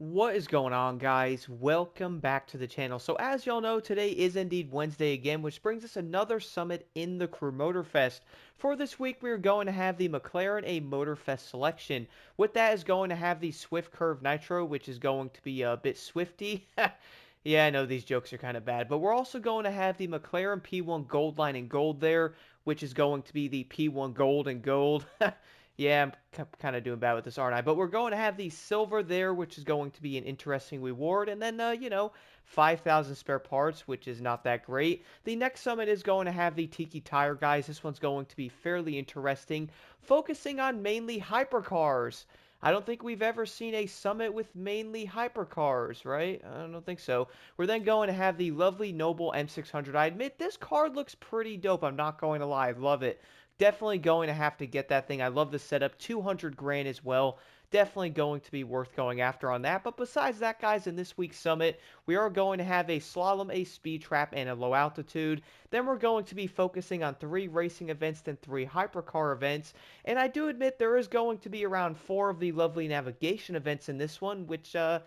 What is going on, guys? Welcome back to the channel. So as y'all know, today is indeed Wednesday again, which brings us another summit in the Crew Motorfest. For this week, we are going to have the McLaren A Motorfest selection. With that is going to have the Swift Curve Nitro, which is going to be a bit swifty. Yeah, I know these jokes are kind of bad, but we're also going to have the McLaren P1 Gold Line in gold there, which is going to be the P1 Gold and gold. Yeah, I'm kind of doing bad with this, aren't I? But we're going to have the silver there, which is going to be an interesting reward. And then, 5,000 spare parts, which is not that great. The next summit is going to have the Tiki Tire, guys. This one's going to be fairly interesting, focusing on mainly hypercars. I don't think we've ever seen a summit with mainly hypercars, right? I don't think so. We're then going to have the lovely Noble M600. I admit, this car looks pretty dope. I'm not going to lie. I love it. Definitely going to have to get that thing. I love the setup. 200 grand as well. Definitely going to be worth going after on that. But besides that, guys, in this week's summit, we are going to have a Slalom, a Speedtrap, and a low altitude. Then we're going to be focusing on 3 racing events, then 3 hypercar events. And I do admit there is going to be around 4 of the lovely navigation events in this one, which, yeah,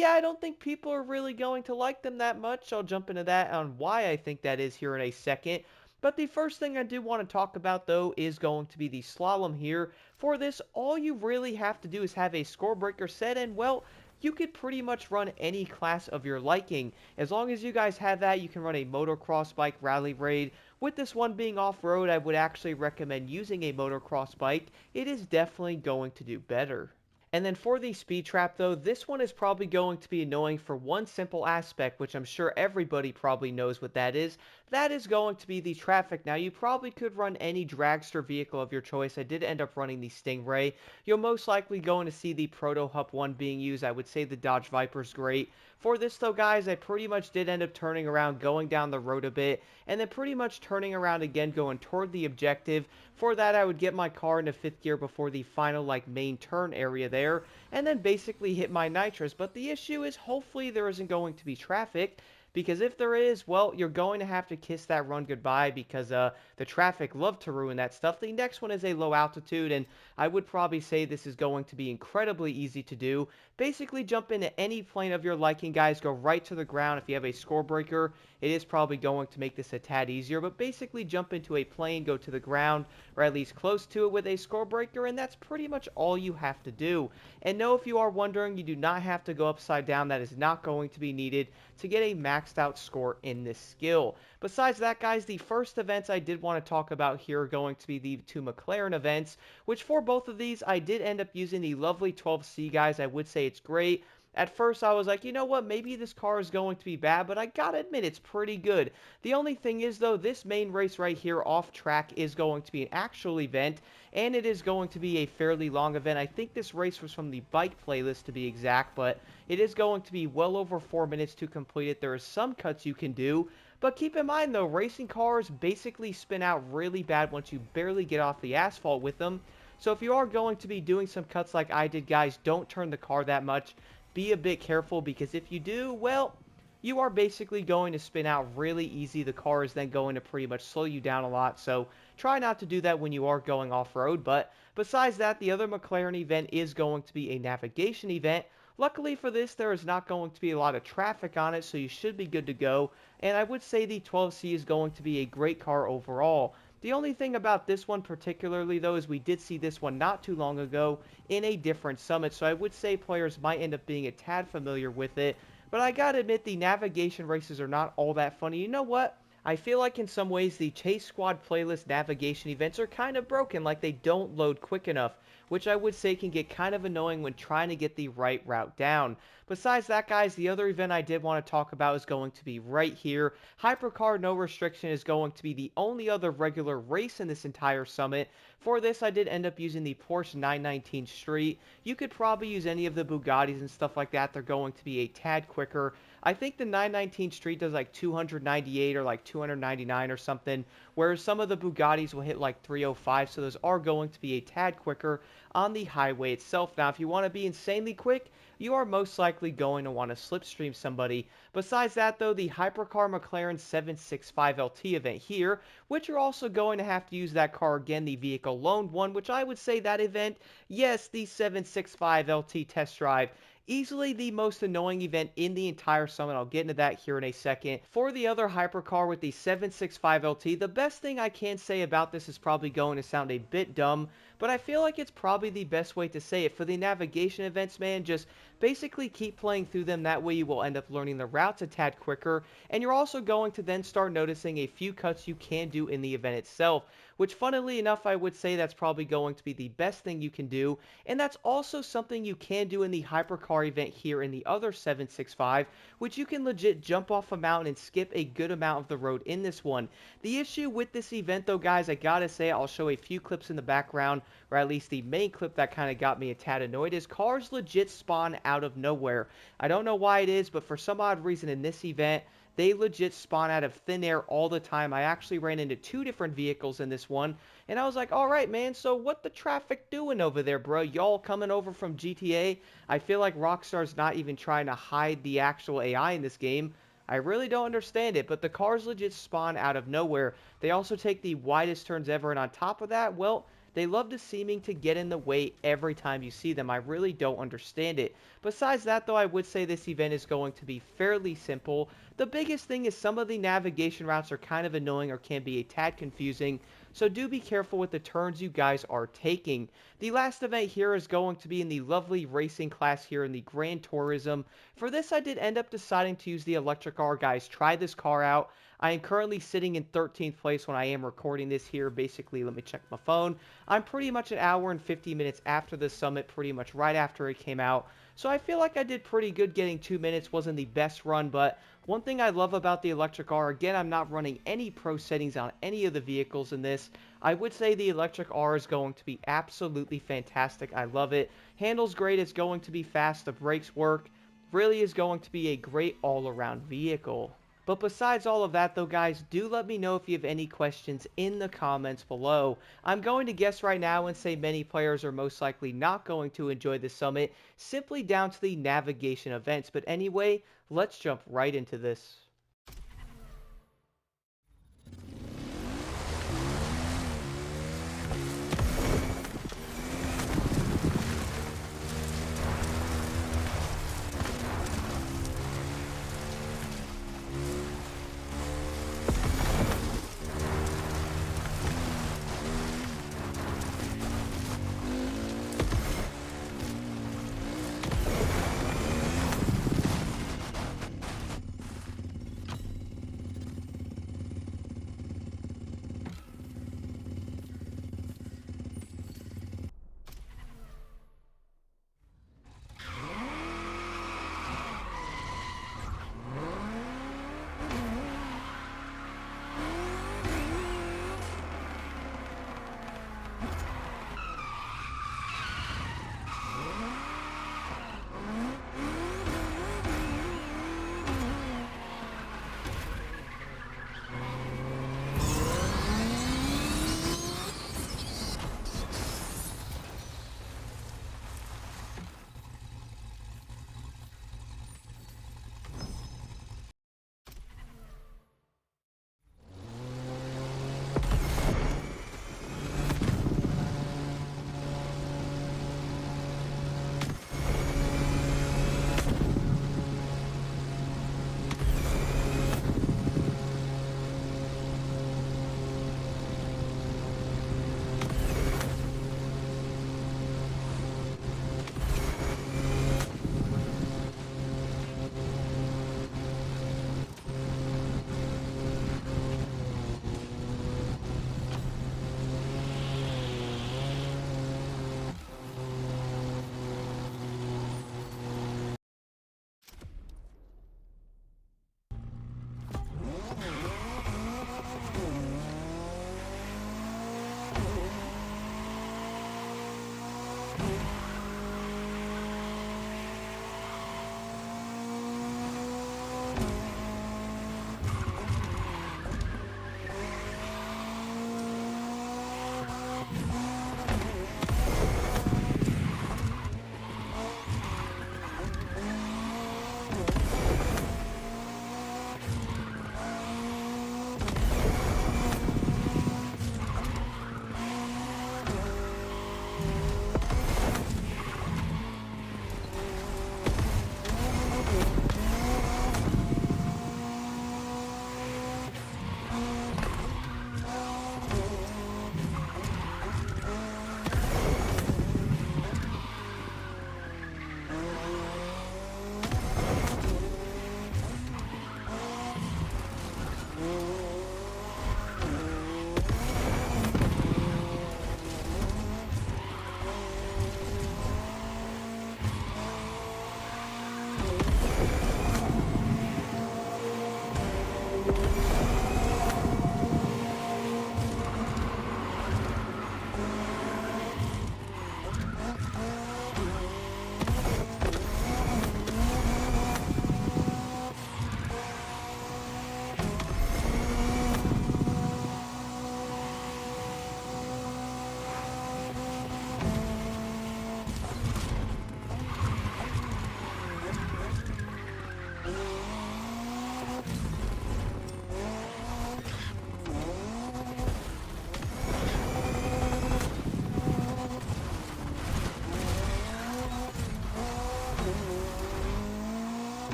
I don't think people are really going to like them that much. I'll jump into that on why I think that is here in a second. But the first thing I do want to talk about, though, is going to be the slalom here. For this, all you really have to do is have a score breaker set, and, well, you could pretty much run any class of your liking. As long as you guys have that, you can run a motocross bike rally raid. With this one being off-road, I would actually recommend using a motocross bike. It is definitely going to do better. And then for the speed trap, though, this one is probably going to be annoying for one simple aspect, which I'm sure everybody probably knows what that is. That is going to be the traffic. Now, you probably could run any dragster vehicle of your choice. I did end up running the Stingray. You're most likely going to see the Proto Hup 1 being used. I would say the Dodge Viper's great. For this, though, guys, I pretty much did end up turning around, going down the road a bit, and then pretty much turning around again, going toward the objective. For that, I would get my car into 5th gear before the final, main turn area there, and then basically hit my nitrous. But the issue is, hopefully there isn't going to be traffic, because if there is, well, you're going to have to kiss that run goodbye because the traffic love to ruin that stuff. The next one is a low altitude, and I would probably say this is going to be incredibly easy to do. Basically, jump into any plane of your liking, guys. Go right to the ground. If you have a score breaker, it is probably going to make this a tad easier, but basically jump into a plane, go to the ground, or at least close to it with a score breaker, and that's pretty much all you have to do. And no, if you are wondering, you do not have to go upside down. That is not going to be needed to get a maxed out score in this skill. Besides that, guys, the first events I did want to talk about here are going to be the 2 McLaren events, which for both of these, I did end up using the lovely 12C, guys. I would say it's great. At first, I was like, you know what, maybe this car is going to be bad, but I gotta admit, it's pretty good. The only thing is, though, this main race right here off track is going to be an actual event, and it is going to be a fairly long event. I think this race was from the bike playlist, to be exact, but it is going to be well over 4 minutes to complete it. There are some cuts you can do, but keep in mind, though, racing cars basically spin out really bad once you barely get off the asphalt with them. So if you are going to be doing some cuts like I did, guys, don't turn the car that much. Be a bit careful, because if you do, well, you are basically going to spin out really easy. The car is then going to pretty much slow you down a lot, so try not to do that when you are going off-road. But besides that, the other McLaren event is going to be a navigation event. Luckily for this, there is not going to be a lot of traffic on it, so you should be good to go. And I would say the 12C is going to be a great car overall. The only thing about this one particularly, though, is we did see this one not too long ago in a different summit, so I would say players might end up being a tad familiar with it. But I gotta admit, the navigation races are not all that funny. You know what? I feel like in some ways the Chase Squad playlist navigation events are kind of broken, like they don't load quick enough, which I would say can get kind of annoying when trying to get the right route down. Besides that, guys, the other event I did want to talk about is going to be right here. Hypercar No Restriction is going to be the only other regular race in this entire summit. For this, I did end up using the Porsche 919 Street. You could probably use any of the Bugattis and stuff like that. They're going to be a tad quicker. I think the 919 Street does like 298 or like 299 or something, whereas some of the Bugattis will hit like 305, so those are going to be a tad quicker on the highway itself. Now, if you want to be insanely quick, you are most likely going to want to slipstream somebody. Besides that, though, the Hypercar McLaren 765LT event here, which you're also going to have to use that car again, the vehicle loaned one, which I would say that event, yes, the 765LT test drive Easily the most annoying event in the entire summit. I'll get into that here in a second. For the other hypercar with the 765 LT, the best thing I can say about this is probably going to sound a bit dumb, but I feel like it's probably the best way to say it. For the navigation events, man, just basically keep playing through them. That way you will end up learning the routes a tad quicker, and you're also going to then start noticing a few cuts you can do in the event itself, which funnily enough, I would say that's probably going to be the best thing you can do. And that's also something you can do in the hypercar event here in the other 765, which you can legit jump off a mountain and skip a good amount of the road in this one. The issue with this event though, guys, I gotta say, I'll show a few clips in the background, or at least the main clip that kind of got me a tad annoyed, is cars legit spawn out of nowhere. I don't know why it is, but for some odd reason in this event, they legit spawn out of thin air all the time. I actually ran into two different vehicles in this one, and I was like, alright man, so what the traffic doing over there, bro? Y'all coming over from GTA? I feel like Rockstar's not even trying to hide the actual AI in this game. I really don't understand it, but the cars legit spawn out of nowhere. They also take the widest turns ever, and on top of that, well, they love to seeming to get in the way every time you see them. I really don't understand it. Besides that, though, I would say this event is going to be fairly simple. The biggest thing is some of the navigation routes are kind of annoying or can be a tad confusing, so do be careful with the turns you guys are taking. The last event here is going to be in the lovely racing class here in the Grand Tourism. For this, I did end up deciding to use the electric car, guys. Try this car out. I am currently sitting in 13th place when I am recording this here. Basically, let me check my phone. I'm pretty much an hour and 50 minutes after the summit, pretty much right after it came out. So I feel like I did pretty good getting 2 minutes. Wasn't the best run, but one thing I love about the electric R, again, I'm not running any pro settings on any of the vehicles in this. I would say the electric R is going to be absolutely fantastic. I love it. Handles great. It's going to be fast. The brakes work. Really is going to be a great all-around vehicle. But besides all of that though, guys, do let me know if you have any questions in the comments below. I'm going to guess right now and say many players are most likely not going to enjoy the summit, simply down to the navigation events. But anyway, let's jump right into this.